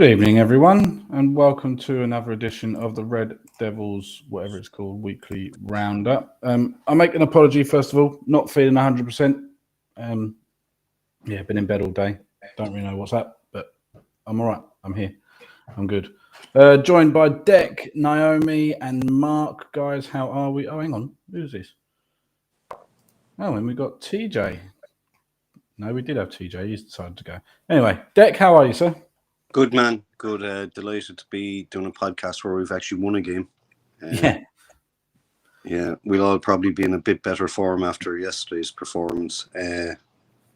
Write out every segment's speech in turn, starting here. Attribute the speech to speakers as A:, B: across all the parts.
A: Good evening, everyone, and welcome to another edition of the Red Devils, whatever it's called, weekly roundup. I make an apology, first of all, not feeling 100%. Been in bed all day. Don't really know what's up, but I'm all right. I'm here. I'm good. Joined by Deck, Naomi, and Mark. Guys, how are we? Oh, hang on. Who's this? Oh, and we got TJ. No, we did have TJ. He's decided to go. Anyway, Deck, how are you, sir?
B: Good, man. Good. Delighted to be doing a podcast where we've actually won a game. Yeah, we'll all probably be in a bit better form after yesterday's performance.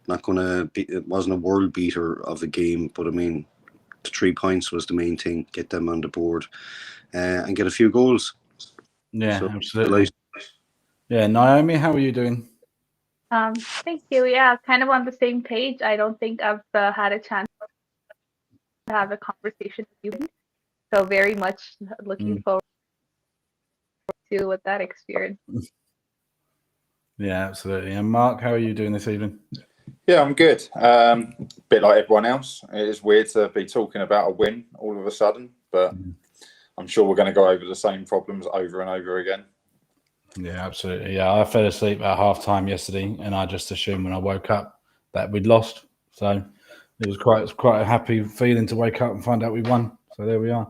B: Not going to be, it wasn't a world beater of a game, but I mean, the 3 points was the main thing. Get them on the board and get a few goals.
A: Yeah, so, absolutely. Yeah, Naomi, how are you doing?
C: Thank you. Yeah, kind of on the same page. I don't think I've had a chance to have a conversation with you, so very much looking forward to what that experience.
A: Yeah, absolutely. And Mark, how are you doing this evening?
D: Yeah, I'm good. Bit like everyone else. It is weird to be talking about a win all of a sudden, but I'm sure we're going to go over the same problems over and over again.
A: Yeah, absolutely. Yeah, I fell asleep at half-time yesterday, and I just assumed when I woke up that we'd lost. So it was quite a happy feeling to wake up and find out we won. So there we are.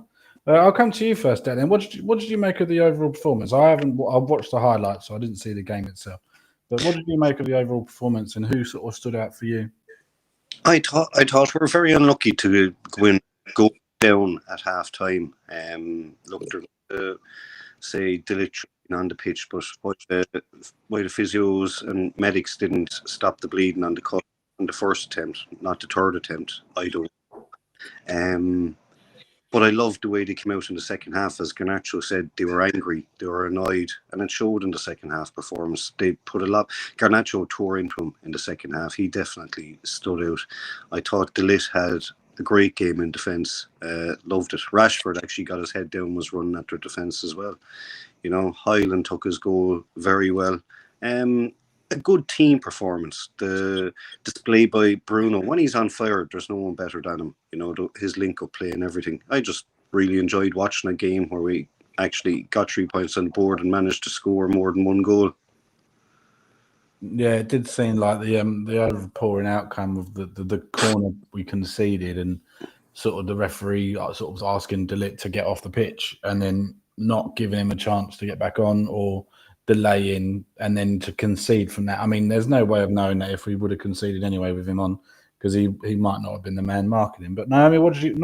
A: I'll come to you first, Dan. What did you make of the overall performance? I've watched the highlights, so I didn't see the game itself. But what did you make of the overall performance, and who sort of stood out for you? I
B: thought we were very unlucky to go down at half time. Looked say Dilic on the pitch, but why the physios and medics didn't stop the bleeding on the cut on the first attempt, not the third attempt, I don't. But I loved the way they came out in the second half. As Garnacho said, they were angry, they were annoyed, and it showed in the second half performance. They put a lot. Garnacho tore into him in the second half. He definitely stood out. I thought Dilic had a great game in defence. Loved it. Rashford actually got his head down, was running after defence as well. You know, Hyland took his goal very well. A good team performance. The display by Bruno, when he's on fire, there's no one better than him. You know, his link-up play and everything. I just really enjoyed watching a game where we actually got 3 points on the board and managed to score more than one goal.
A: Yeah, it did seem like the overpouring outcome of the corner we conceded, and sort of the referee sort of was asking Dilic to get off the pitch and then not giving him a chance to get back on, or delaying and then to concede from that. I mean, there's no way of knowing that if we would have conceded anyway with him on, because he might not have been the man marking him. But Naomi, what did you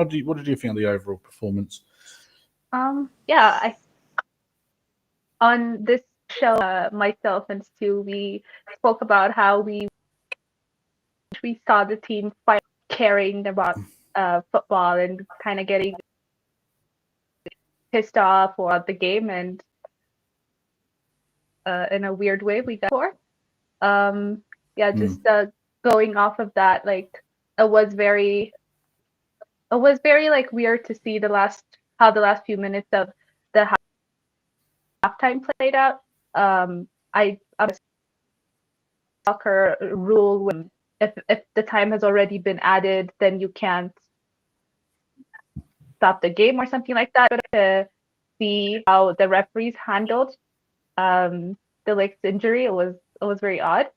A: think of the overall performance?
C: On this show, myself and Stu, we spoke about how we saw the team caring about football and kind of getting pissed off or the game, and in a weird way we got for. Going off of that, like it was very like weird to see how the last few minutes of the halftime played out. I soccer rule when if the time has already been added, then you can't stop the game or something like that. But to see how the referees handled Dilic's injury, it was very odd.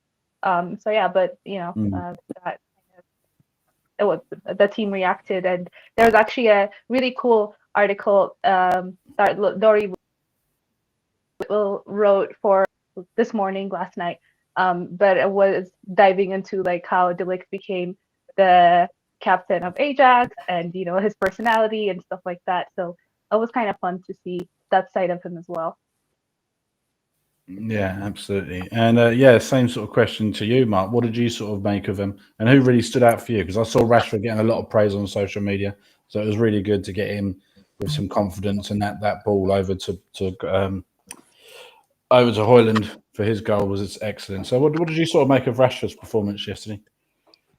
C: But you know, that it was the team reacted, and there was actually a really cool article that Dory wrote for this morning, last night. But it was diving into like how Dilic became the captain of Ajax, and you know, his personality and stuff like that. So it was kind of fun to see that side of him as well.
A: Yeah, absolutely. And same sort of question to you, Mark. What did you sort of make of him, and who really stood out for you? Because I saw Rashford getting a lot of praise on social media, so it was really good to get him with some confidence, and that ball over to Højlund for his goal was excellent. So what did you sort of make of Rashford's performance yesterday?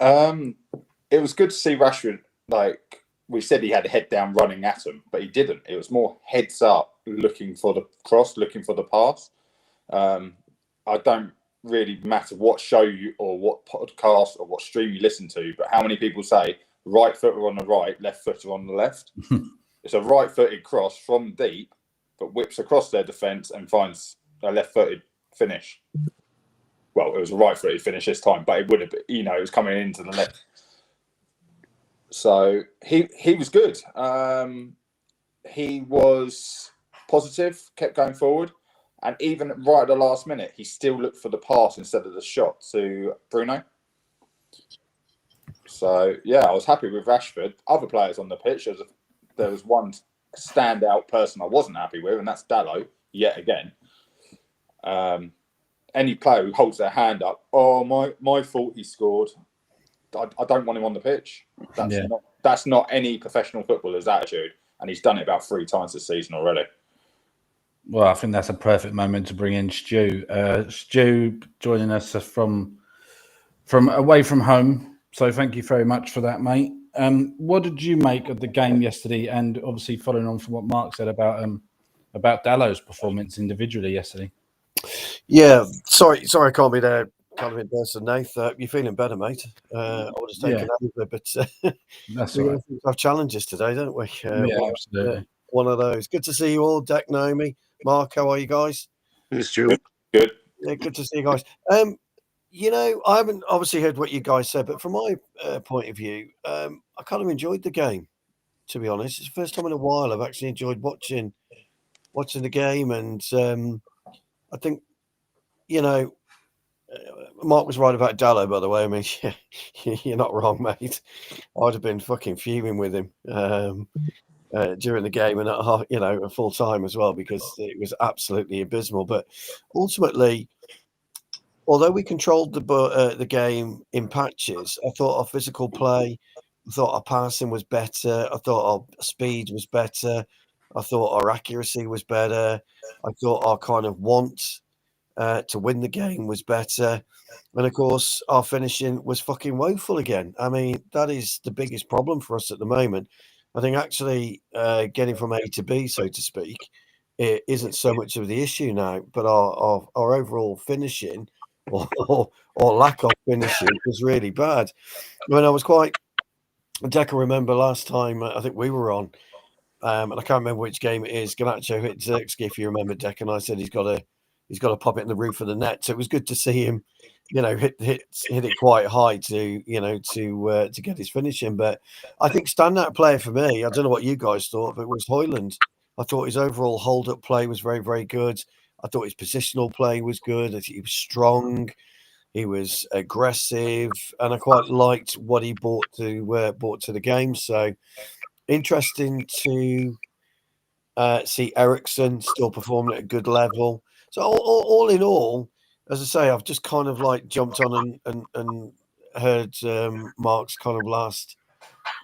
D: It was good to see Rashford. Like we said, he had a head down running at him, but he didn't. It was more heads up, looking for the cross, looking for the pass. I don't really matter what show you or what podcast or what stream you listen to, but how many people say right footer on the right, left footer on the left. It's a right-footed cross from deep, but whips across their defence and finds a left-footed finish. Well, it was a right-footed finish this time, but it would have been, it was coming into the left. So he was good. He was positive, kept going forward, and even right at the last minute, he still looked for the pass instead of the shot to Bruno. So yeah, I was happy with Rashford. Other players on the pitch, there was one standout person I wasn't happy with, and that's Dalot, yet again. Any player who holds their hand up, my fault he scored, I don't want him on the pitch. That's not any professional footballer's attitude, and he's done it about 3 times this season already.
A: Well, I think that's a perfect moment to bring in Stu. Stu joining us from away from home. So thank you very much for that, mate. What did you make of the game yesterday? And obviously, following on from what Mark said about Dallow's performance individually yesterday.
E: Yeah, sorry, I can't be there. Can't be in person, Nath. You're feeling better, mate. I would have taken over, but
A: that's all right.
E: We have challenges today, don't we?
A: Absolutely.
E: One of those. Good to see you all, Deck, Naomi, Mark. How are you guys?
B: It's true.
D: Good.
E: Yeah, good to see you guys. I haven't obviously heard what you guys said, but from my point of view, I kind of enjoyed the game. To be honest, it's the first time in a while I've actually enjoyed watching the game, and I think Mark was right about Dalot, by the way. I mean, you're not wrong, mate. I'd have been fucking fuming with him during the game and at full time as well, because it was absolutely abysmal. But ultimately, although we controlled the game in patches, I thought our physical play, I thought our passing was better, I thought our speed was better, I thought our accuracy was better, I thought our kind of want to win the game was better, and of course our finishing was fucking woeful again. I mean, that is the biggest problem for us at the moment. I think actually getting from A to B, so to speak, it isn't so much of the issue now, but our overall finishing or lack of finishing was really bad. When I was Deck, I remember last time I think we were on, and I can't remember which game it is. Ganacho hit Zirkzee, if you remember, Deck, and I said he's got to pop it in the roof of the net. So it was good to see him, hit it quite high to get his finishing. But I think standout player for me, I don't know what you guys thought, but it was Højlund. I thought his overall hold-up play was very, very good. I thought his positional play was good. I think he was strong. He was aggressive, and I quite liked what he brought to the game. So interesting to see Eriksen still performing at a good level. So all in all, as I say, I've just kind of like jumped on and heard Mark's kind of last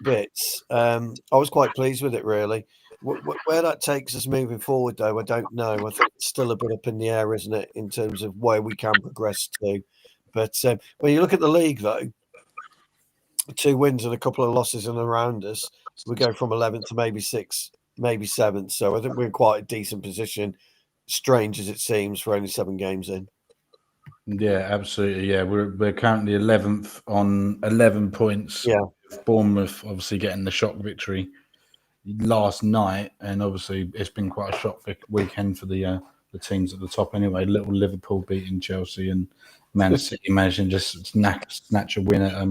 E: bits. I was quite pleased with it, really. Where that takes us moving forward, though, I don't know. I think it's still a bit up in the air, isn't it, in terms of where we can progress to. But when you look at the league, though, 2 wins and a couple of losses and around us, we go from 11th to maybe 6th, maybe 7th. So I think we're in quite a decent position, strange as it seems, for only 7 games in.
A: Yeah, absolutely. Yeah, we're currently 11th on 11 points.
E: Yeah,
A: Bournemouth obviously getting the shock victory last night, and obviously it's been quite a shock weekend for the teams at the top. Anyway, little Liverpool beating Chelsea and Man City managing just snatch a win at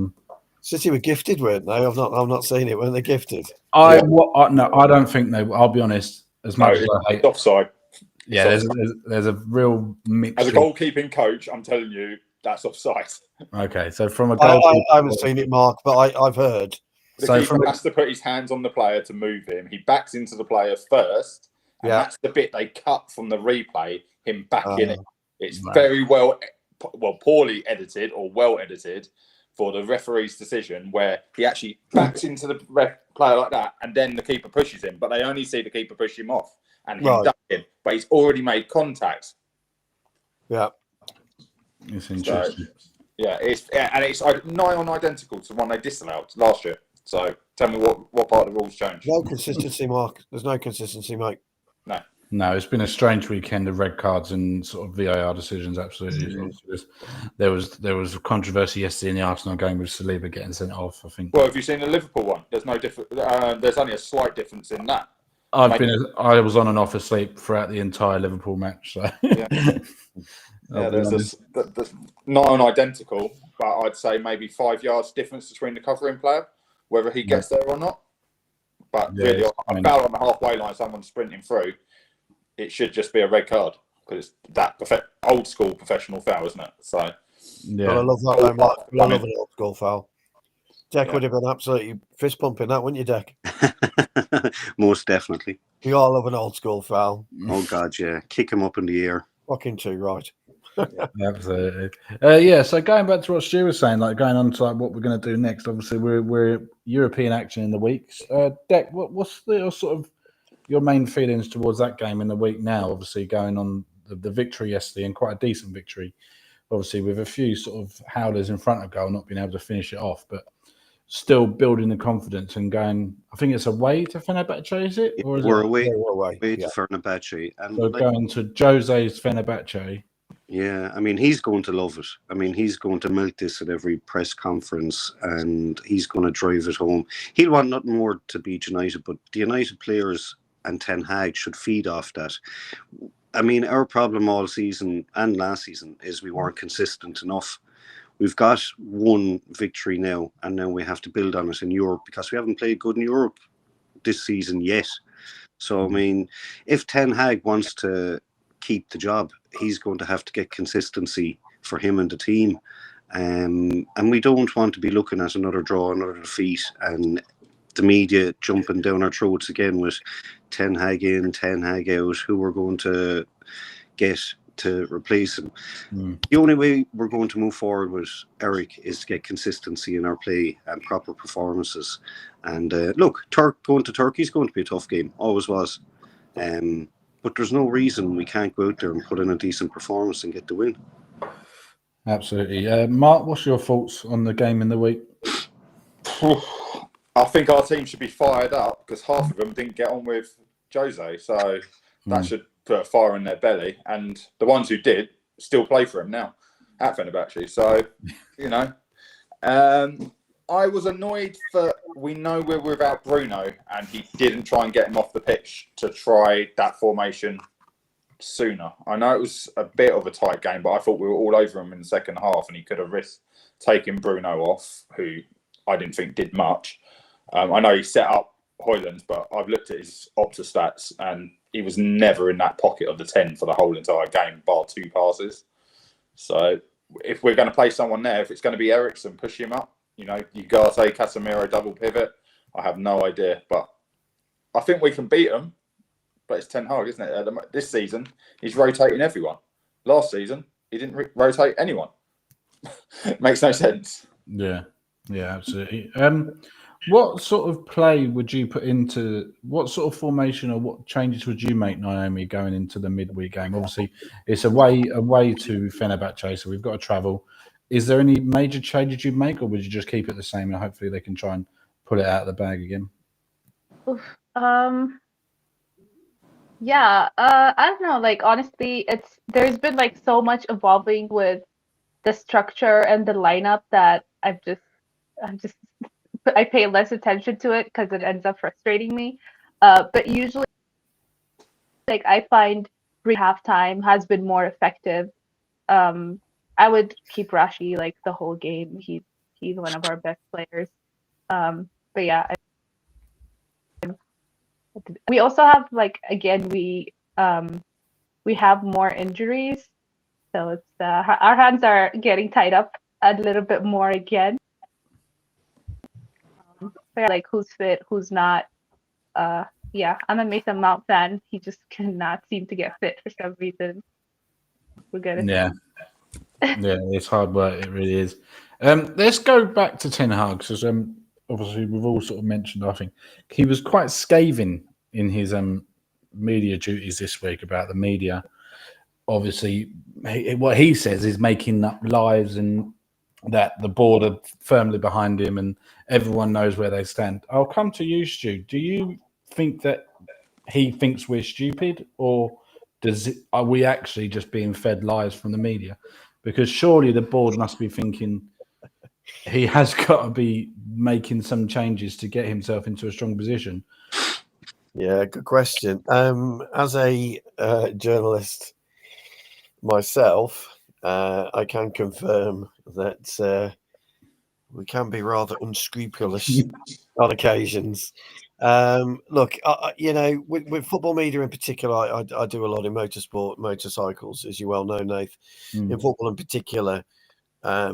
E: City were gifted, weren't they? I've not seen it. Weren't they gifted?
A: No, I don't think they. I'll be honest. As much as I hate
D: offside.
A: Yeah, there's a real mix.
D: As a goalkeeping coach, I'm telling you, that's offside.
A: Okay, so from a goal,
E: I haven't seen it, Mark, but I've heard.
D: The keeper has to put his hands on the player to move him. He backs into the player first, and that's the bit they cut from the replay. Him back in it. It's very poorly edited or well edited for the referee's decision, where he actually backs into the player like that, and then the keeper pushes him. But they only see the keeper push him off and him duck him, but he's already made contact.
E: Yeah,
A: it's interesting.
D: So, it's nigh on identical to one they disallowed last year. So tell me what part of the rules changed?
E: No consistency, Mark. There's no consistency, mate.
D: No.
A: No, it's been a strange weekend of red cards and sort of VAR decisions. Absolutely, there was controversy yesterday in the Arsenal game with Saliba getting sent off. I think.
D: Well, have you seen the Liverpool one? There's no difference. There's only a slight difference in that.
A: I was on and off asleep throughout the entire Liverpool match. So
D: yeah, there's not an identical, but I'd say maybe 5 yards difference between the covering player, whether he gets there or not. But really, a foul on the halfway line, someone sprinting through, it should just be a red card because it's that old school professional foul, isn't it? So
E: I love that. I love an old school foul. Deck would have been absolutely fist pumping that, wouldn't you, Deck?
B: Most definitely.
E: We all love an old school foul.
B: Oh God, yeah, kick him up in the air.
E: Fucking too right.
A: Absolutely. Yeah. So going back to what Stu was saying, like going on to like what we're going to do next. Obviously, we're European action in the weeks. Deck, what's the sort of your main feelings towards that game in the week now? Obviously, going on the victory yesterday and quite a decent victory. Obviously, with a few sort of howlers in front of goal, not being able to finish it off, but still building the confidence and going. I think it's away to Fenerbahce, is it? Or is
B: we're
A: it
B: away
E: to
B: Fenerbahce, and
A: so going to Jose's Fenerbahce.
B: Yeah, I mean, he's going to love it. I mean, he's going to milk this at every press conference and he's going to drive it home. He'll want nothing more to beat United, but the United players and Ten Hag should feed off that. I mean, our problem all season and last season is we weren't consistent enough. We've got one victory now, and now we have to build on it in Europe because we haven't played good in Europe this season yet. So, I mean, if Ten Hag wants to keep the job, he's going to have to get consistency for him and the team. And we don't want to be looking at another draw, another defeat, and the media jumping down our throats again with Ten Hag in, Ten Hag out, who we're going to get to replace him. The only way we're going to move forward with Eric is to get consistency in our play and proper performances. And look, going to Turkey is going to be a tough game, always was. But there's no reason we can't go out there and put in a decent performance and get the win.
A: Absolutely. Mark, what's your thoughts on the game in the week?
D: I think our team should be fired up because half of them didn't get on with Jose. So that should put a fire in their belly. And the ones who did still play for him now at Fenerbahce. So, you know, I was annoyed that we know we're without Bruno and he didn't try and get him off the pitch to try that formation sooner. I know it was a bit of a tight game, but I thought we were all over him in the second half and he could have risked taking Bruno off, who I didn't think did much. I know he set up Højlund, but I've looked at his Opta stats and he was never in that pocket of the 10 for the whole entire game, bar 2 passes. So if we're going to play someone there, if it's going to be Eriksen, push him up. You know, Ugarte, Casemiro, double pivot. I have no idea, but I think we can beat them. But it's Ten Hag, isn't it? This season, he's rotating everyone. Last season, he didn't rotate anyone. Makes no sense.
A: Yeah, absolutely. What sort of play would you put into? What sort of formation or what changes would you make, Naomi, going into the midweek game? Obviously, it's away to Fenerbahce, so we've got to travel. Is there any major changes you'd make, or would you just keep it the same and hopefully they can try and pull it out of the bag again?
C: Yeah, I don't know. Like honestly, there's been like so much evolving with the structure and the lineup that I pay less attention to it because it ends up frustrating me. But usually, like I find halftime has been more effective. I would keep Rashi like the whole game. He's one of our best players. But yeah, we also have like again we have more injuries, so it's our hands are getting tied up a little bit more again. Like who's fit, who's not. Yeah, I'm a Mason Mount fan. He just cannot seem to get fit for some reason. We're good.
A: Yeah, it's hard work. It really is. Let's go back to Ten Hag because obviously we've all sort of mentioned. I think he was quite scathing in his media duties this week about the media. Obviously, what he says is making up lies and that the board are firmly behind him and everyone knows where they stand. I'll come to you, Stu. Do you think that he thinks we're stupid, or are we actually just being fed lies from the media? Because surely the board must be thinking he has got to be making some changes to get himself into a strong position.
E: Yeah, good question. As a journalist myself, I can confirm that we can be rather unscrupulous on occasions. Look, with football media in particular, I do a lot in motorsport, motorcycles, as you well know, Nath. In football in particular,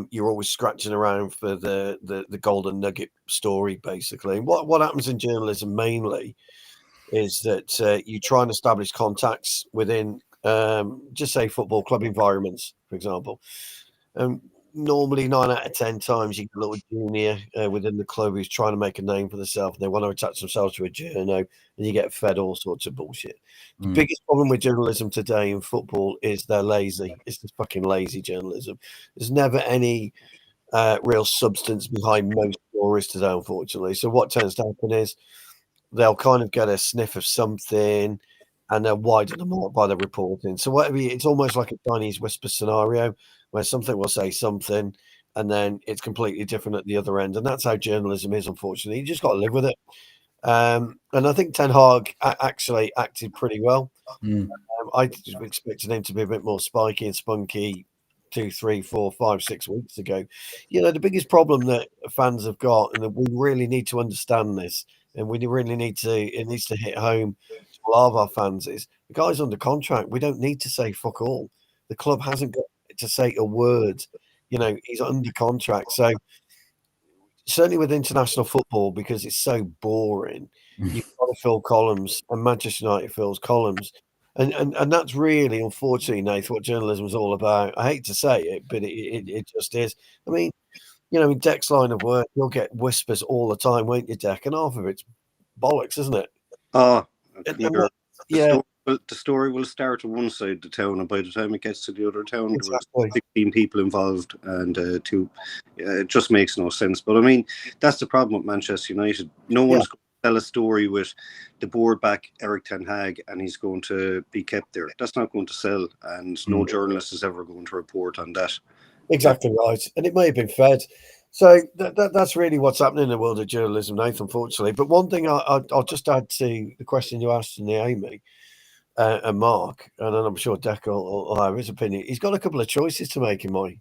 E: you're always scratching around for the golden nugget story, basically. And what happens in journalism mainly is that you try and establish contacts within, just say, football club environments, for example. Normally 9 out of 10 times you get a little junior within the club who's trying to make a name for themselves, and they want to attach themselves to a journo, and you get fed all sorts of bullshit. The biggest problem with journalism today in football is they're lazy. It's just fucking lazy journalism. There's never any real substance behind most stories today, unfortunately. So what tends to happen is they'll kind of get a sniff of something and they'll widen them out by the reporting. So it's almost like a Chinese whisper scenario where something will say something and then it's completely different at the other end. And that's how journalism is, unfortunately. You just got to live with it. And I think Ten Hag actually acted pretty well. I expected him to be a bit more spiky and spunky 2, 3, 4, 5, 6 weeks ago. The biggest problem that fans have got, and we really need to understand this, and we really it needs to hit home to a lot of our fans, is the guy's under contract. We don't need to say fuck all. The club hasn't got to say a word. He's under contract. So certainly with international football, because it's so boring, you've got to fill columns, and Manchester United fills columns. And that's really, unfortunately, Nath, what journalism is all about. I hate to say it, but it just is. I mean, in Deck's line of work, you'll get whispers all the time, won't you, Deck? And half of it's bollocks, isn't it?
B: The story will start on one side of the town, and by the time it gets to the other town,
E: Exactly.
B: there were 16 people involved, and it just makes no sense. But I mean, that's the problem with Manchester United. No one's going to tell a story with the board back Eric Ten Hag, and he's going to be kept there. That's not going to sell, and no journalist is ever going to report on that.
E: Exactly right. And it may have been fed. So that's really what's happening in the world of journalism, Nath, unfortunately. But one thing I'll just add to the question you asked Naomi and Mark, and then I'm sure Deck will have his opinion. He's got a couple of choices to make, in my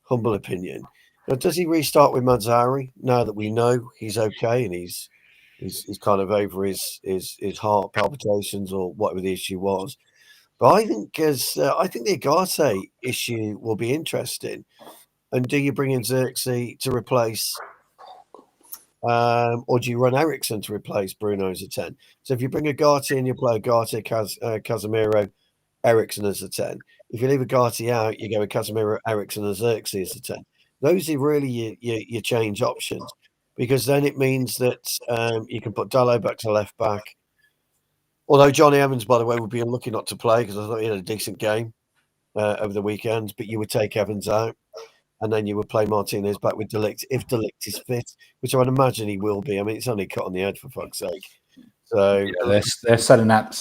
E: humble opinion. Now, does he restart with Mazzari now that we know he's okay and he's kind of over his heart palpitations or whatever the issue was? But I think the Ugarte issue will be interesting. And do you bring in Xerxes to replace, or do you run Ericsson to replace Bruno as a 10? So if you bring Ugarte in, you play Ugarte, Casemiro, Ericsson as a 10. If you leave Ugarte out, you go with Casemiro, Ericsson, and Xerxes as a 10. Those are really your change options, because then it means that you can put Dalot back to left back. Although Johnny Evans, by the way, would be unlucky not to play because I thought he had a decent game over the weekend, but you would take Evans out and then you would play Martinez back with De Ligt if De Ligt is fit, which I would imagine he will be. I mean, it's only cut on the head, for fuck's sake. So
A: they're selling that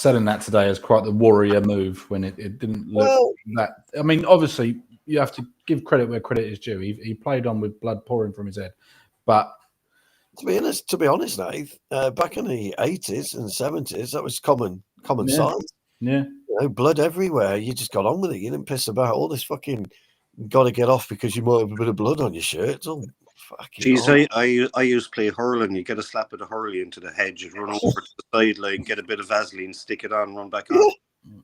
A: today as quite the warrior move when it didn't look that. I mean, obviously, you have to give credit where credit is due. He played on with blood pouring from his head. But
E: to be honest, Nate, back in the 80s and 70s, that was common sight.
A: Yeah.
E: Blood everywhere. You just got on with it. You didn't piss about. All this fucking got to get off because you might have a bit of blood on your shirt. It's all fucking.
B: Jeez, I used to play hurling. You get a slap of the hurley into the hedge, you'd run over to the sideline, get a bit of Vaseline, stick it on, run back on.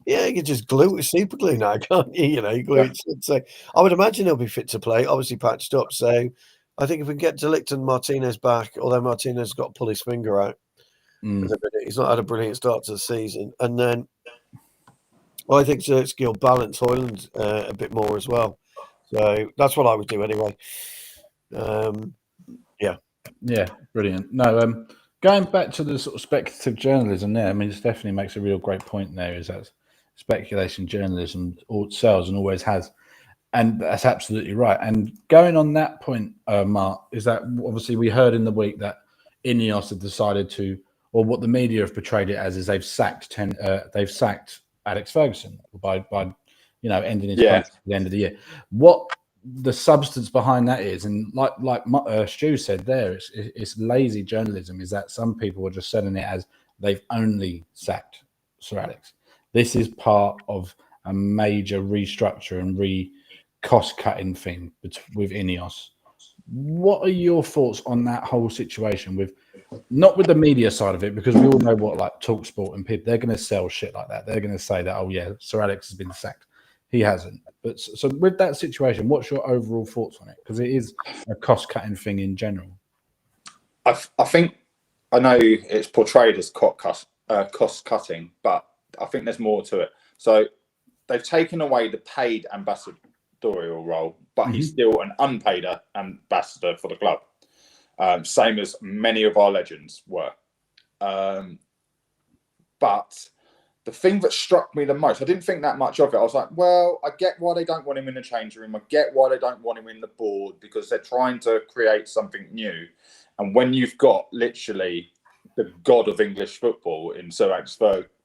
E: Yeah, you can just glue it, super glue now, can't you? You glue it. So I would imagine he'll be fit to play, obviously patched up. So I think if we can get De Ligt and Martinez back, although Martinez has got to pull his finger out, he's not had a brilliant start to the season. And then I think Xerxes will balance Højlund a bit more as well. So that's what I would do anyway.
A: Yeah, brilliant. No, going back to the sort of speculative journalism there, I mean, it definitely makes a real great point there, is that speculation journalism sells and always has. And that's absolutely right. And going on that point, Mark, is that obviously we heard in the week that Ineos had decided to or what the media have portrayed it as, is they've sacked Alex Ferguson by ending his contract at the end of the year. What the substance behind that is, and like Stu said there, it's lazy journalism. Is that some people are just selling it as they've only sacked Sir Alex. This is part of a major restructure and cost-cutting thing with Ineos. What are your thoughts on that whole situation? Not with the media side of it, because we all know what like TalkSport and people, they're going to sell shit like that. They're going to say that, oh yeah, Sir Alex has been sacked. He hasn't. But so with that situation, what's your overall thoughts on it? Because it is a cost-cutting thing in general.
D: I think, I know it's portrayed as cost-cutting, but I think there's more to it. So they've taken away the paid ambassadorial role, but he's still an unpaid ambassador for the club, same as many of our legends were. But the thing that struck me the most, I didn't think that much of it. I was like, well, I get why they don't want him in the change room. I get why they don't want him in the board, because they're trying to create something new. And when you've got literally the god of English football in Sir Alex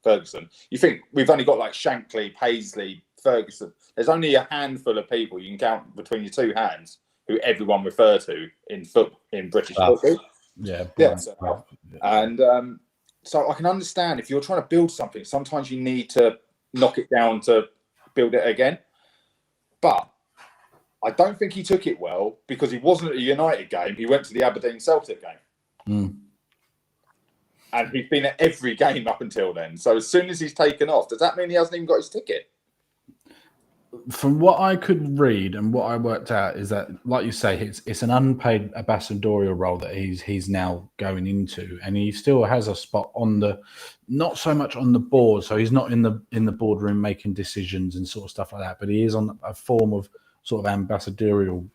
D: Ferguson, you think we've only got like Shankly, Paisley, Ferguson. There's only a handful of people you can count between your two hands who everyone refer to in British football. Yeah. So I can understand if you're trying to build something, sometimes you need to knock it down to build it again. But I don't think he took it well, because he wasn't at a United game. He went to the Aberdeen Celtic game. And he's been at every game up until then. So as soon as he's taken off, does that mean he hasn't even got his ticket?
A: From what I could read and what I worked out is that, like you say, it's an unpaid ambassadorial role that he's now going into, and he still has a spot on not so much on the board, so he's not in the boardroom making decisions and sort of stuff like that, but he is on a form of sort of ambassadorial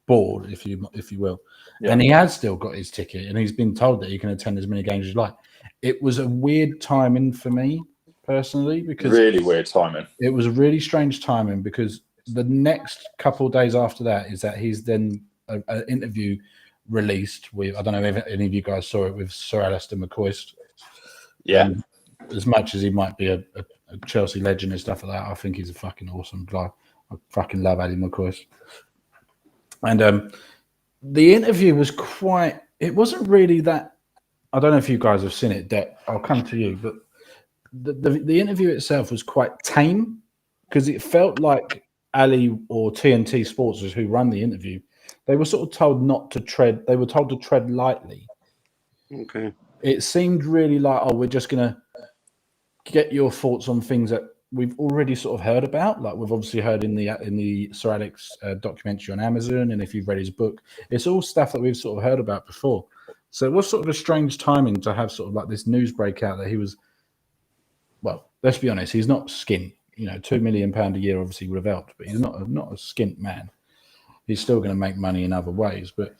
A: board, if you will. Yeah. And he has still got his ticket, and he's been told that he can attend as many games as you like. It was a weird timing for me personally, because
D: really weird timing. It
A: was a really strange timing, because the next couple of days after that is that he's then an interview released with, I don't know if any of you guys saw it, with Sir Alistair McCoist.
D: Yeah.
A: As much as he might be a Chelsea legend and stuff like that, I think he's a fucking awesome guy. I fucking love Ally McCoist. And the interview was it wasn't really that, I don't know if you guys have seen it, Dec, I'll come to you, but the interview itself was quite tame, because it felt like Ali or TNT Sports, who run the interview, they were sort of told not to tread. They were told to tread lightly. Okay. It seemed really like, oh, we're just going to get your thoughts on things that we've already sort of heard about. Like we've obviously heard in the Sir Alex documentary on Amazon, and if you've read his book, it's all stuff that we've sort of heard about before. So it was sort of a strange timing to have sort of like this news breakout that he was. Well, let's be honest, he's not skint. £2 million a year obviously would have helped, but he's not a skint man. He's still going to make money in other ways. But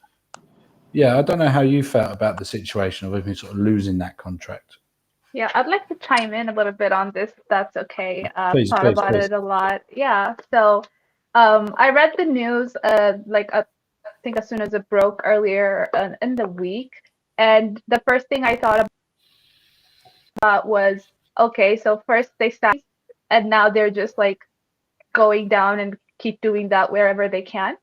A: yeah, I don't know how you felt about the situation of him sort of losing that contract.
C: Yeah, I'd like to chime in a little bit on this, if that's okay.
A: Please.
C: It a lot. Yeah. So I read the news I think as soon as it broke earlier in the week. And the first thing I thought about was, okay, so first they sacked, and now they're just like going down and keep doing that wherever they can.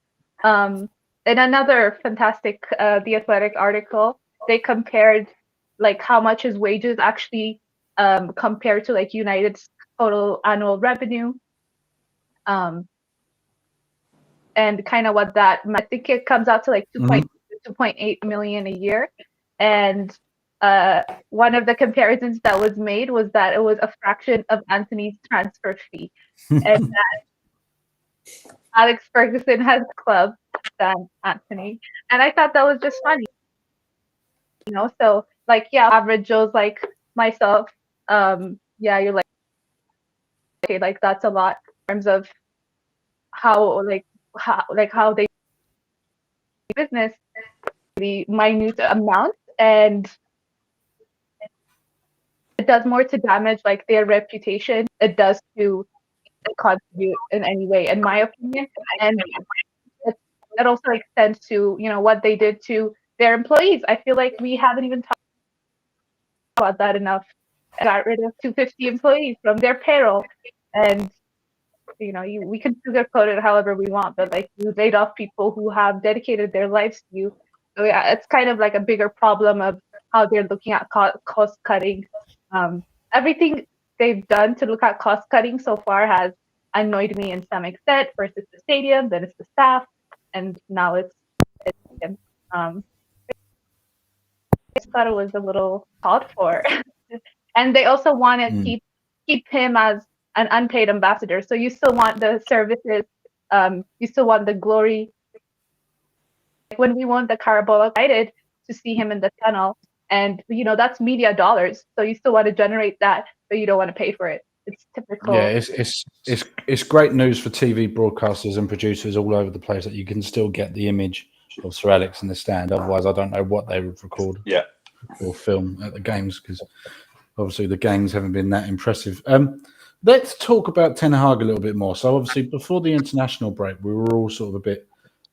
C: In another fantastic The Athletic article, they compared like how much his wages actually compared to like United's total annual revenue, and kind of what that, I think it comes out to like 2.8 million a year. And one of the comparisons that was made was that it was a fraction of Anthony's transfer fee, and that Alex Ferguson has a club than Anthony. And I thought that was just funny, So like, yeah, average Joes like myself, yeah, you're like, okay, like that's a lot in terms of how they business, the minute amount, and it does more to damage like their reputation it does to contribute in any way, in my opinion. And it also extends to what they did to their employees. I feel like we haven't even talked about that enough. Got rid of 250 employees from their payroll, and we can sugarcoat it however we want, but like you laid off people who have dedicated their lives to you. So yeah, it's kind of like a bigger problem of how they're looking at cost cutting. Everything they've done to look at cost cutting so far has annoyed me in some extent. First it's the stadium, then it's the staff, and now it's I just thought it was a little called for. And they also want to keep him as an unpaid ambassador. So you still want the services, you still want the glory. Like when we won the Carabao United, to see him in the tunnel, and that's media dollars. So you still want to generate that, but you don't want to pay for it. It's typical.
A: Yeah, it's great news for TV broadcasters and producers all over the place that you can still get the image of Sir Alex in the stand. Otherwise, I don't know what they would record or film at the games, because obviously the games haven't been that impressive. Let's talk about Ten Hag a little bit more. So obviously before the international break, we were all sort of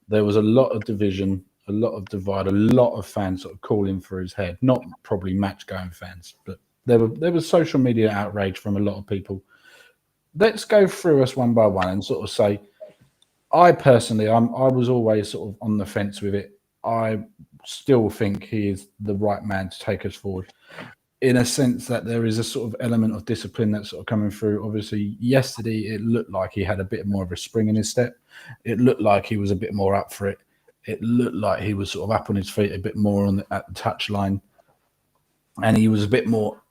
A: there was a lot of division, a lot of divide, a lot of fans sort of calling for his head. Not probably match-going fans, but there was social media outrage from a lot of people. Let's go through us one by one and sort of say, I personally, I was always sort of on the fence with it. I still think he is the right man to take us forward, in a sense that there is a sort of element of discipline that's sort of coming through. Obviously, yesterday it looked like he had a bit more of a spring in his step. It looked like he was a bit more up for it. It looked like he was sort of up on his feet a bit more at the touch line, and he was a bit more.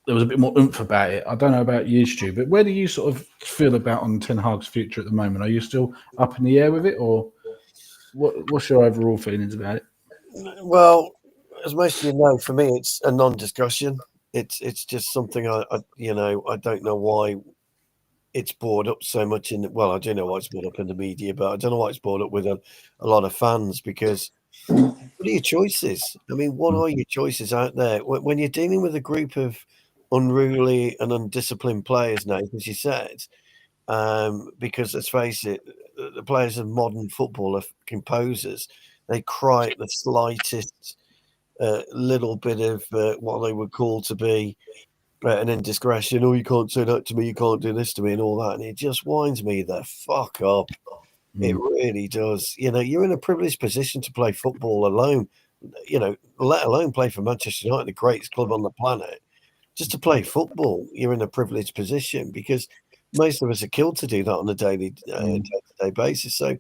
A: There was a bit more oomph about it. I don't know about you, Stu, but where do you sort of feel about on Ten Hag's future at the moment? Are you still up in the air with it, or what's your overall feelings about it?
E: Well, as most of you know, for me, it's a non-discussion. It's just something I don't know why it's brought up so much well, I do know why it's brought up in the media, but I don't know why it's brought up with a lot of fans, because what are your choices? I mean, what are your choices out there when you're dealing with a group of unruly and undisciplined players now, as you said, because let's face it, the players of modern football are composers. They cry at the slightest little bit of what they would call to be an indiscretion. Oh, you can't say that to me, you can't do this to me, and all that. And it just winds me the fuck up. It really does. You're in a privileged position to play football alone, let alone play for Manchester United, the greatest club on the planet. Just to play football, you're in a privileged position, because most of us are killed to do that on a day-to-day basis. So,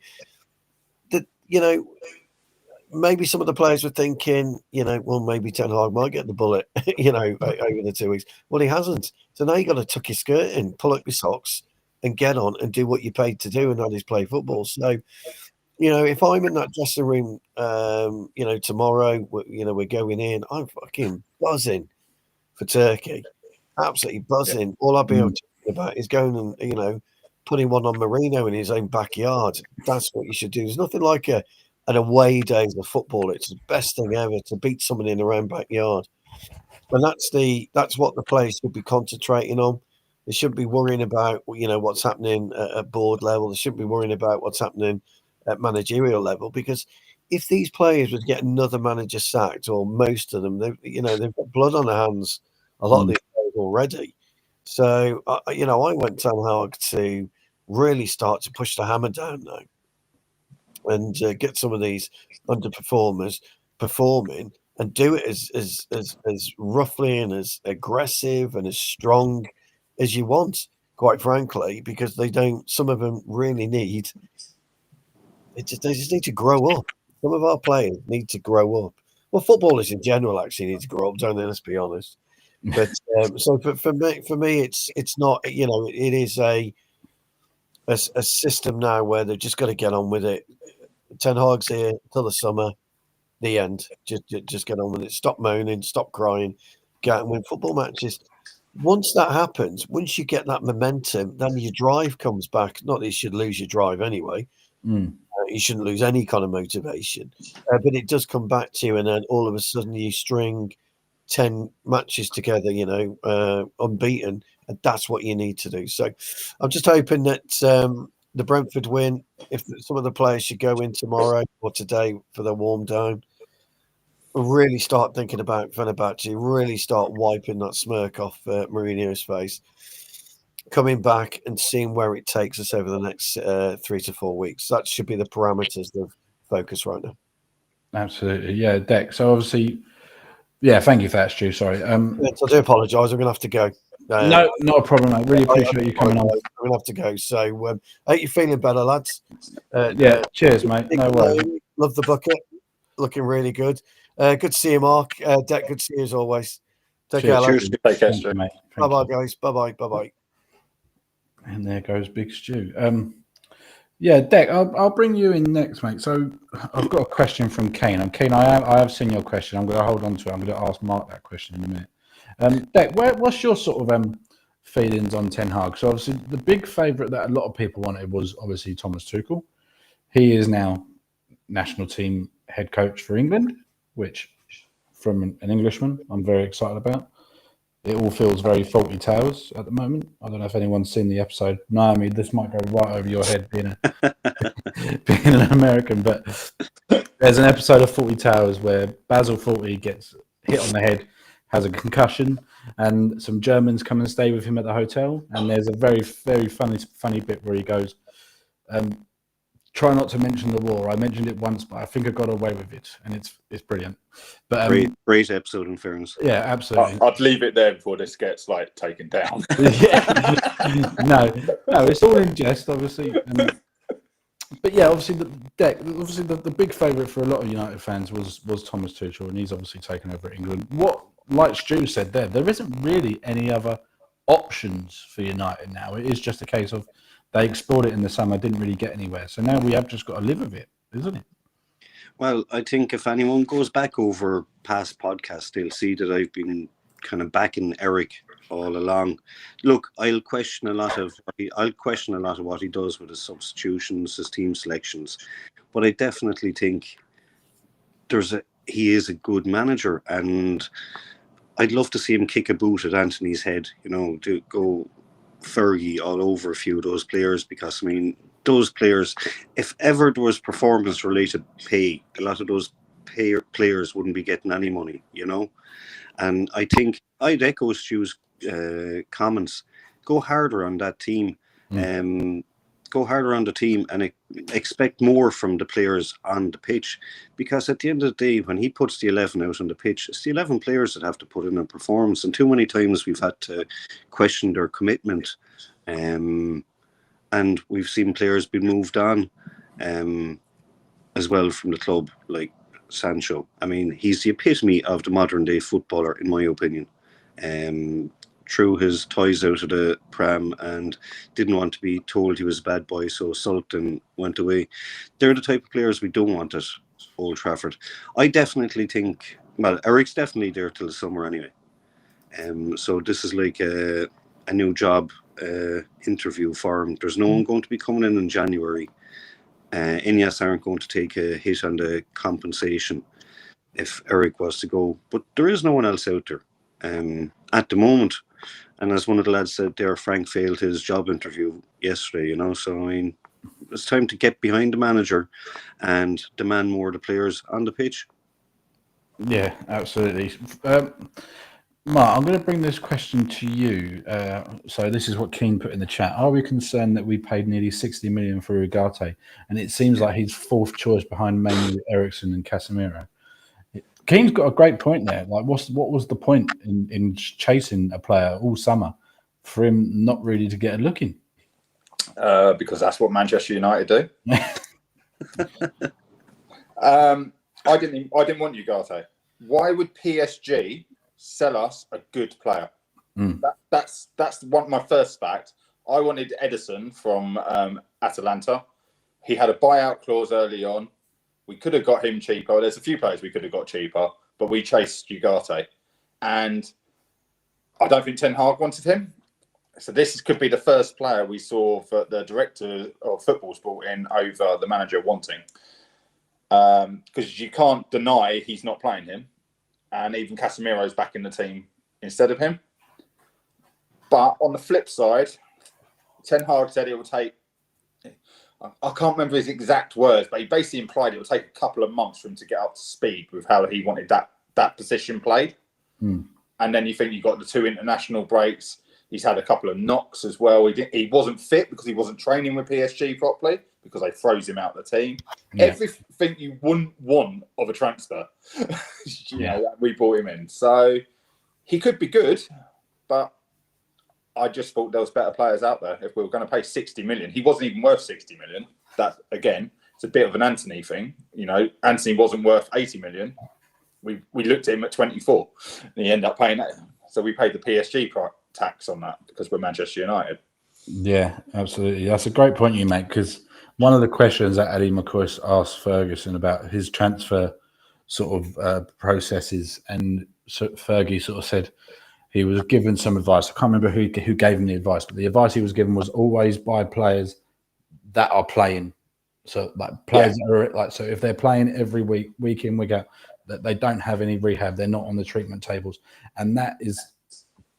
E: maybe some of the players were thinking, well, maybe Ten Hag might get the bullet, over the 2 weeks. Well, he hasn't. So now you got to tuck your skirt in, pull up your socks, and get on and do what you're paid to do, and that is play football. So, if I'm in that dressing room, tomorrow, we're going in, I'm fucking buzzing for Turkey, absolutely buzzing. Yeah. All I'll be able to think about is going and, putting one on Mourinho in his own backyard. That's what you should do. There's nothing like an away day of football. It's the best thing ever to beat someone in their own backyard. And that's what the players should be concentrating on. They shouldn't be worrying about, what's happening at board level. They shouldn't be worrying about what's happening at managerial level, because if these players would get another manager sacked, or most of them, they've got blood on their hands, a lot of these players already. So, I want Ten Hag to really start to push the hammer down now, and get some of these underperformers performing, and do it as roughly and as aggressive and as strong as you want, quite frankly, because some of them really need. They just need to grow up. Some of our players need to grow up. Well, footballers in general actually need to grow up, don't they? Let's be honest. But for me, it's not. It is a system now where they've just got to get on with it. Ten Hag's here till the summer, the end. Just get on with it. Stop moaning, stop crying, get out and win football matches. Once that happens, once you get that momentum, then your drive comes back. Not that you should lose your drive anyway. You shouldn't lose any kind of motivation. But it does come back to you, and then all of a sudden you string 10 matches together, unbeaten, and that's what you need to do. So I'm just hoping that the Brentford win, if some of the players should go in tomorrow or today for their warm down, really start thinking about Fenerbahce, really start wiping that smirk off Mourinho's face, coming back and seeing where it takes us over the next 3 to 4 weeks. That should be the parameters of focus right now.
A: Absolutely, yeah, Deck. So obviously, yeah, thank you for that, Stu. Sorry.
E: I do apologise. I'm going to have to go.
A: No, not a problem, mate. Really appreciate you coming on.
E: I'm going to have to go. So, I hope you're feeling better, lads.
A: Yeah, cheers, mate. No worries.
E: Love the bucket. Looking really good. Good to see you, Mark. Deck, good to see you as always. Take care, lads.
D: Cheers. Take care,
A: Thank you, mate.
E: Bye-bye, guys. Bye-bye. Bye-bye.
A: And there goes Big Stu. Yeah, Deck, I'll bring you in next, mate. So I've got a question from Kane. And Kane, I have seen your question. I'm going to hold on to it. I'm going to ask Mark that question in a minute. Deck, what's your sort of feelings on Ten Hag? So obviously the big favourite that a lot of people wanted was obviously Thomas Tuchel. He is now national team head coach for England, which from an Englishman, I'm very excited about. It all feels very faulty tales at the moment. I don't know if anyone's seen the episode. Naomi, this might go right over your head being an American, but there's an episode of Faulty Towers where Basil Fawlty gets hit on the head, has a concussion, and some Germans come and stay with him at the hotel. And there's a very, very funny bit where he goes, try not to mention the war. I mentioned it once, but I think I got away with it, and it's brilliant. But
B: great episode, in fairness.
A: Yeah, absolutely.
D: I'd leave it there before this gets taken down.
A: no, it's all in jest, obviously. But yeah, obviously the big favourite for a lot of United fans was Thomas Tuchel, and he's obviously taken over at England. Like Stu said there isn't really any other options for United now. It is just a case of they explored it in the summer, didn't really get anywhere. So now we have just got to live with it, isn't it?
B: Well, I think if anyone goes back over past podcasts, they'll see that I've been kind of backing Eric all along. Look, I'll question a lot of what he does with his substitutions, his team selections, but I definitely think he is a good manager, and I'd love to see him kick a boot at Anthony's head. To go Fergie all over a few of those players, because I mean, those players, if ever there was performance related pay, a lot of those players wouldn't be getting any money, and I think I'd echo Stu's comments. Go harder on that team, go harder on the team, and expect more from the players on the pitch, because at the end of the day, when he puts the 11 out on the pitch, it's the 11 players that have to put in a performance, and too many times we've had to question their commitment, and we've seen players be moved on as well from the club, like Sancho. I mean, he's the epitome of the modern day footballer, in my opinion. Threw his toys out of the pram and didn't want to be told he was a bad boy, so sulked and went away. They're the type of players we don't want at Old Trafford. I definitely think, well, Eric's definitely there till the summer anyway. So this is like a new job interview for him. There's no one going to be coming in January. Ineos aren't going to take a hit on the compensation if Eric was to go. But there is no one else out there at the moment. And as one of the lads said there, Frank failed his job interview yesterday, So, I mean, it's time to get behind the manager and demand more of the players on the pitch.
A: Yeah, absolutely. Mark, I'm going to bring this question to you. So this is what Keane put in the chat. Are we concerned that we paid nearly 60 million for Ugarte, and it seems like he's fourth choice behind mainly Eriksen and Casemiro? Keane's got a great point there. Like, what was the point in chasing a player all summer for him not really to get a look in?
D: Because that's what Manchester United do. I didn't want Ugarte. Why would PSG sell us a good player? That's my first fact. I wanted Edison from Atalanta. He had a buyout clause early on. We could have got him cheaper. There's a few players we could have got cheaper, but we chased Ugarte. And I don't think Ten Hag wanted him. So this could be the first player we saw for the director of football's brought in over the manager wanting. Because you can't deny he's not playing him. And even Casemiro's back in the team instead of him. But on the flip side, Ten Hag said it will take... I can't remember his exact words, but he basically implied it would take a couple of months for him to get up to speed with how he wanted that position played. And then you think you got the 2 international breaks. He's had a couple of knocks as well. He wasn't fit because he wasn't training with PSG properly because they froze him out of the team. Yeah. Everything you wouldn't want of a transfer, we brought him in. So he could be good, but I just thought there was better players out there. If we were going to pay 60 million, he wasn't even worth 60 million. That, again, it's a bit of an Anthony thing. Anthony wasn't worth 80 million. We looked at him at 24 and he ended up paying that. So we paid the PSG tax on that because we're Manchester United.
A: Yeah, absolutely. That's a great point you make, because one of the questions that Eddie McCoy asked Ferguson about his transfer sort of processes, and so Fergie sort of said he was given some advice. I can't remember who gave him the advice, but the advice he was given was always buy players that are playing. So like players that are like, so if they're playing every week in, week out, that they don't have any rehab, they're not on the treatment tables, and that is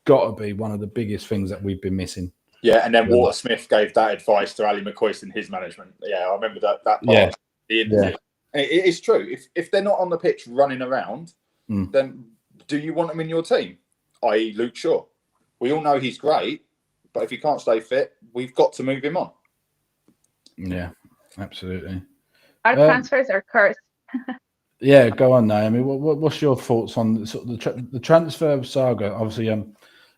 A: got to be one of the biggest things that we've been missing.
D: Yeah, and then Walter Smith gave that advice to Ali McCoy in his management. Yeah, I remember that part. Yeah. It is true. If they're not on the pitch running around, then do you want them in your team? I.e. Luke Shaw. We all know he's great, but if he can't stay fit, we've got to move him on.
A: Yeah, absolutely.
C: Our transfers are cursed.
A: Yeah, go on, Naomi. What's your thoughts on sort of the transfer saga? Obviously,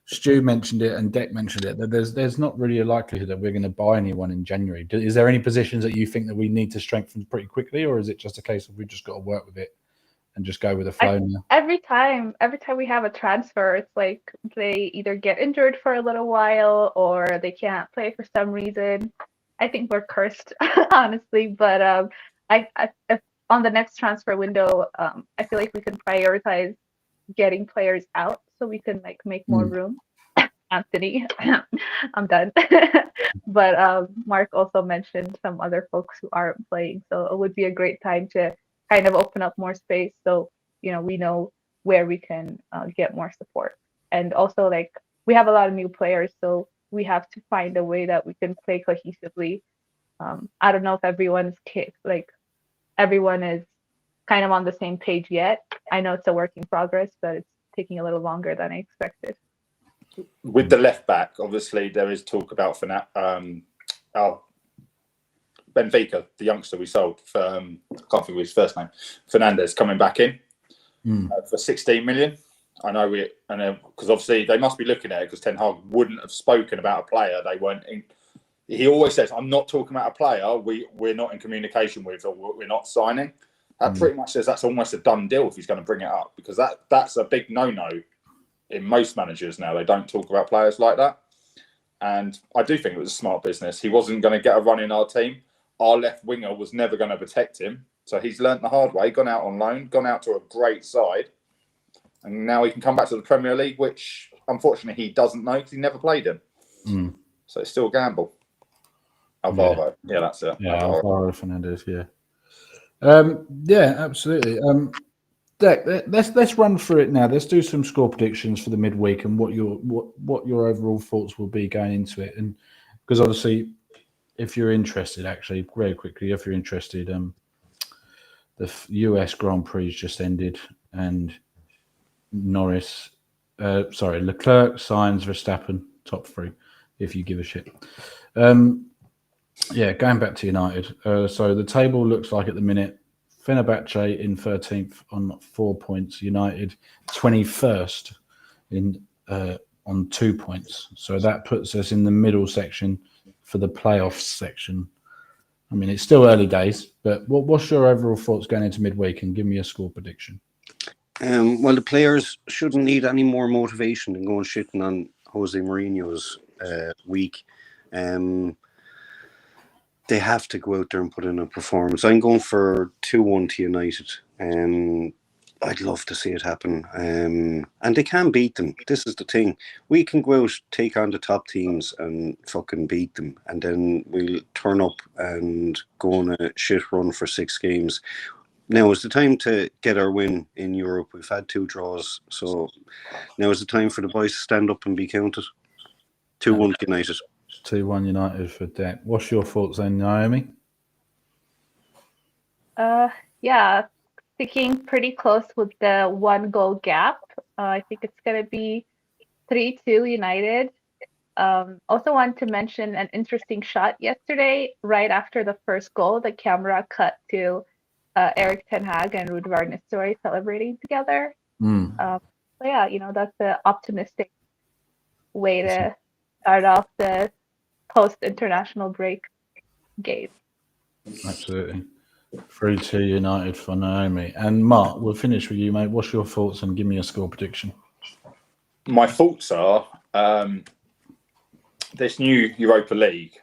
A: Stu mentioned it and Deck mentioned it. That there's not really a likelihood that we're going to buy anyone in January. Is there any positions that you think that we need to strengthen pretty quickly, or is it just a case of we've just got to work with it and just go with the flow now?
C: Every time we have a transfer, it's like they either get injured for a little while or they can't play for some reason. I think we're cursed, honestly. But if on the next transfer window, I feel like we can prioritize getting players out so we can make more room. Anthony, I'm done. But Mark also mentioned some other folks who aren't playing, so it would be a great time to kind of open up more space so we know where we can get more support. And also, like, we have a lot of new players, so we have to find a way that we can play cohesively. I don't know if everyone is kind of on the same page yet. I know it's a work in progress, but it's taking a little longer than I expected.
D: With the left back, obviously there is talk about Benfica, the youngster we sold for, I can't think of his first name, Fernandez, coming back in for 16 million. I know because obviously they must be looking at it, because Ten Hag wouldn't have spoken about a player they weren't in. He always says, I'm not talking about a player we're not in communication with or we're not signing. That pretty much says that's almost a done deal if he's going to bring it up, because that's a big no-no in most managers now. They don't talk about players like that. And I do think it was a smart business. He wasn't going to get a run in our team. Our left winger was never going to protect him. So he's learnt the hard way, gone out on loan, gone out to a great side. And now he can come back to the Premier League, which unfortunately he doesn't know because he never played him. So it's still a gamble. Alvaro. Yeah, that's it.
A: Yeah, Alvaro Fernandez, yeah. Yeah, absolutely. Deck, let's run through it now. Let's do some score predictions for the midweek and what your overall thoughts will be going into it. And because obviously, if you're interested, actually, very quickly, if you're interested, the US Grand Prix just ended, and Leclerc, Sainz, Verstappen, top 3, if you give a shit. Yeah, going back to United. So the table looks like at the minute, Fenerbahce in 13th on 4 points, United 21st on 2 points. So that puts us in the middle section for the playoffs section. I mean, it's still early days, but what's your overall thoughts going into midweek, and give me a score prediction?
B: Well, the players shouldn't need any more motivation than going shitting on Jose Mourinho's week. They have to go out there and put in a performance. I'm going for 2-1 to United. I'd love to see it happen. And they can beat them. This is the thing. We can go out, take on the top teams and fucking beat them. And then we'll turn up and go on a shit run for 6 games. Now is the time to get our win in Europe. We've had 2 draws. So now is the time for the boys to stand up and be counted. 2-1 United.
A: 2-1 United for Deck. What's your thoughts then, Naomi?
C: Yeah, sticking pretty close with the 1 goal gap. I think it's gonna be 3-2 United. Also want to mention an interesting shot yesterday, right after the first goal. The camera cut to Eric Ten Hag and Ruud van Nistelrooy celebrating together. So yeah, that's the optimistic way to start off the post-international break game.
A: Absolutely. 3-2 United for Naomi. And Mark, we'll finish with you, mate. What's your thoughts and give me a score prediction?
D: My thoughts are this new Europa League.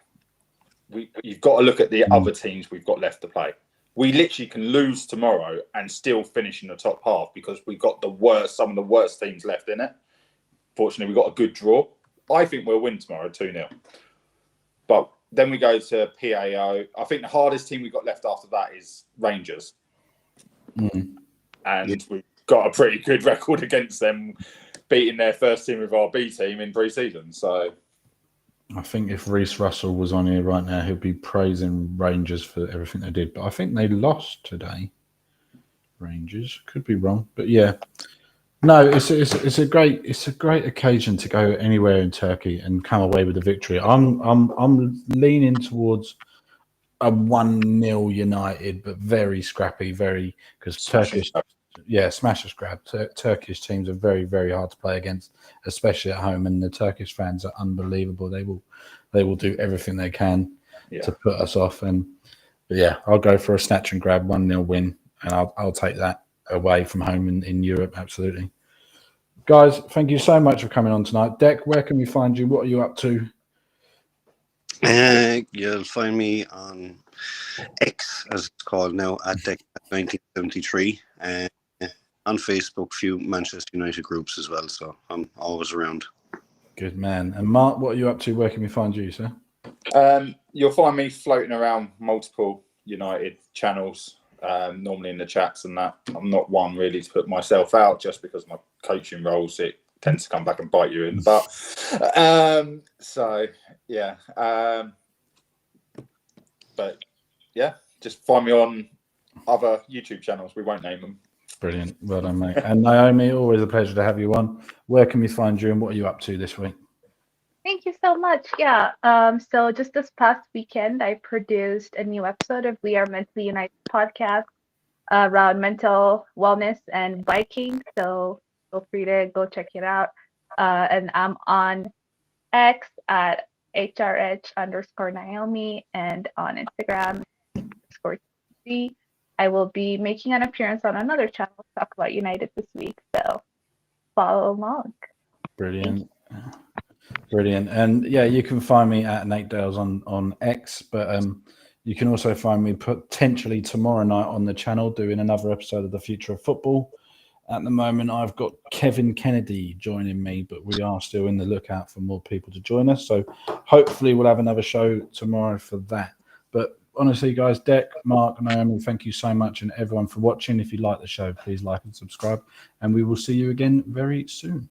D: You've got to look at the other teams we've got left to play. We literally can lose tomorrow and still finish in the top half because we've got some of the worst teams left in it. Fortunately, we've got a good draw. I think we'll win tomorrow 2-0. But then we go to PAO. I think the hardest team we've got left after that is Rangers. And we've got a pretty good record against them, beating their first team with our B team in pre-season. So
A: I think if Reece Russell was on here right now, he'd be praising Rangers for everything they did. But I think they lost today. Rangers, could be wrong, but yeah. No, it's a great occasion to go anywhere in Turkey and come away with a victory. I'm leaning towards a 1-0 United, but very scrappy, because Turkish, smash and grab. Turkish teams are very, very hard to play against, especially at home. And the Turkish fans are unbelievable. They will do everything they can to put us off. And I'll go for a snatch and grab 1-0 win, and I'll take that away from home in Europe. Absolutely. Guys, thank you so much for coming on tonight. Dec, where can we find you? What are you up to?
B: You'll find me on X, as it's called now, at Dec 1973. On Facebook, few Manchester United groups as well, so I'm always around. Good
A: man. And Mark, what are you up to? Where can we find you, sir?
D: You'll find me floating around multiple United channels, normally in the chats and that. I'm not one really to put myself out just because my coaching roles, it tends to come back and bite you in the butt. But yeah, just find me on other YouTube channels. We won't name them.
A: Brilliant. Well done, mate. And Naomi, always a pleasure to have you on. Where can we find you and what are you up to this week?
C: Thank you so much. Yeah. So just this past weekend, I produced a new episode of We Are Mentally United podcast around mental wellness and biking. So feel free to go check it out. And I'm on X at HRH_Naomi and on Instagram _TV. I will be making an appearance on another channel to talk about United this week. So follow along.
A: Brilliant. And you can find me at Nate Dales on X, but you can also find me potentially tomorrow night on the channel doing another episode of The Future of Football. At the moment, I've got Kevin Kennedy joining me, but we are still in the lookout for more people to join us. So hopefully we'll have another show tomorrow for that. But honestly, guys, Dec, Mark, Naomi, thank you so much, and everyone for watching. If you like the show, please like and subscribe, and we will see you again very soon.